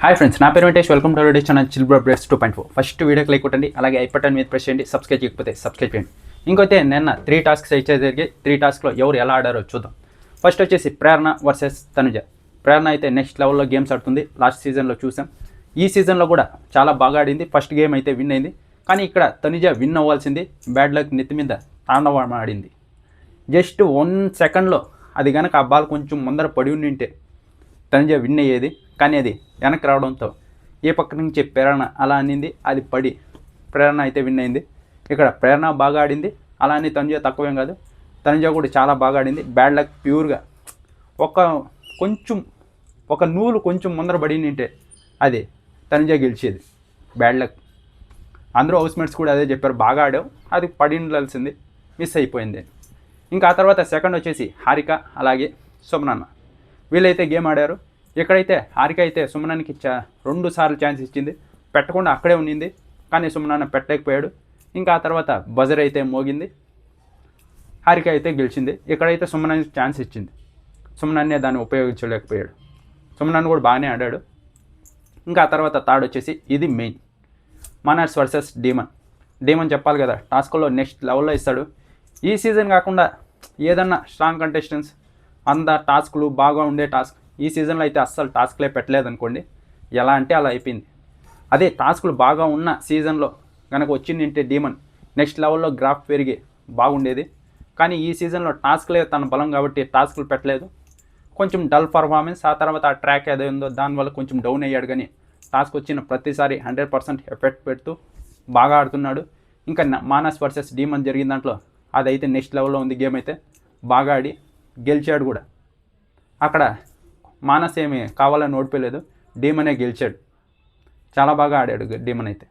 Hi friends, నా పేరు Venkatesh. Welcome to our channel chill bro బ్రెస్ 2.4. ఫస్ట్ వీడియోకి లైక్ కొట్టండి, అలాగే ఐ బటన్ మీద ప్రెస్ చేయండి. సబ్స్క్రైబ్ చేయకపోతే సబ్స్క్రైబ్ చేయండి. ఇంకైతే నిన్న 3 టాస్క్స్ అయితే జరిగి 3 టాస్క్లో ఎవరు ఎలా ఆడారో చూద్దాం. ఫస్ట్ వచ్చేసి ప్రేరణ వర్సెస్ తనుజ. ప్రేరణ అయితే నెక్స్ట్ లెవెల్లో గేమ్స్ ఆడుతుంది. లాస్ట్ సీజన్లో చూసాం. ఈ సీజన్లో కూడా చాలా బాగా ఆడింది. ఫస్ట్ గేమ్ అయితే విన్ అయింది. కానీ ఇక్కడ తనుజ విన్ అవ్వాల్సింది. బ్యాడ్ లక్ నెత్తి మీద తాండవం ఆడింది. జస్ట్ 1 సెకండ్లో అది కనుక ఆ బాల్ కొంచెం ముందర పడి ఉండింటే తనుజ విన్ అయ్యేది. కానీ అది వెనక్కి రావడంతో ఏ పక్క నుంచి ప్రేరణ అలా అనింది, అది పడి ప్రేరణ అయితే విన్ అయింది. ఇక్కడ ప్రేరణ బాగా ఆడింది, అలా అని తనుజ తక్కువేం కాదు. తనుజ కూడా చాలా బాగా ఆడింది. బ్యాడ్ లక్ ప్యూర్గా ఒక నూలు కొంచెం ముందర పడినింటే అది తనుజ గెలిచేది. Bad luck. అందరూ హౌస్మేట్స్ కూడా అదే చెప్పారు, బాగా ఆడావు, అది పడి ఉండాల్సింది, మిస్ అయిపోయింది. ఇంకా ఆ తర్వాత సెకండ్ వచ్చేసి హారిక అలాగే సుమనన్న. వీళ్ళైతే గేమ్ ఆడారు. ఇక్కడైతే హారిక అయితే సుమనానికి 2 సార్లు ఛాన్స్ ఇచ్చింది, పెట్టకుండా అక్కడే ఉండింది. కానీ సుమనాన్న పెట్టలేకపోయాడు. ఇంకా ఆ తర్వాత బజర్ అయితే మోగింది, హారిక అయితే గెలిచింది. ఇక్కడైతే సుమనానికి ఛాన్స్ ఇచ్చింది, సుమనాన్నే దాన్ని ఉపయోగించలేకపోయాడు. సుమనాన్ని కూడా బాగానే ఆడాడు. ఇంకా ఆ తర్వాత థర్డ్ వచ్చేసి ఇది మెయిన్, మానర్స్ వర్సెస్ డీమన్ చెప్పాలి కదా, టాస్క్లో నెక్స్ట్ లెవెల్లో ఇస్తాడు. ఈ సీజన్ కాకుండా ఏదన్నా స్ట్రాంగ్ కంటెస్టెంట్స్ అంత టాస్క్లు బాగా ఉండే టాస్క్ ఈ సీజన్లో అయితే అస్సలు టాస్క్లే పెట్టలేదనుకోండి, ఎలా అంటే అలా అయిపోయింది. అదే టాస్క్లు బాగా ఉన్న సీజన్లో కనుక వచ్చిందంటే డీమన్ నెక్స్ట్ లెవెల్లో గ్రాఫ్ పెరిగి బాగుండేది. కానీ ఈ సీజన్లో టాస్క్లే తన బలం కాబట్టి టాస్క్లు పెట్టలేదు. కొంచెం డల్ పర్ఫార్మెన్స్. ఆ తర్వాత ఆ ట్రాక్ ఏదో ఉందో దానివల్ల కొంచెం డౌన్ అయ్యాడు. కానీ టాస్క్ వచ్చిన ప్రతిసారి 100% ఎఫెక్ట్ పెడుతూ బాగా ఆడుతున్నాడు. ఇంకా మానస్ వర్సెస్ డీమన్ జరిగిన దాంట్లో అదైతే నెక్స్ట్ లెవెల్లో ఉంది. గేమ్ అయితే బాగా ఆడి గెలిచాడు కూడా. అక్కడ మానస్ ఏమి కావాలని ఓడిపోలేదు, డీమనే గెలిచాడు. చాలా బాగా ఆడాడు డీమన్ అయితే.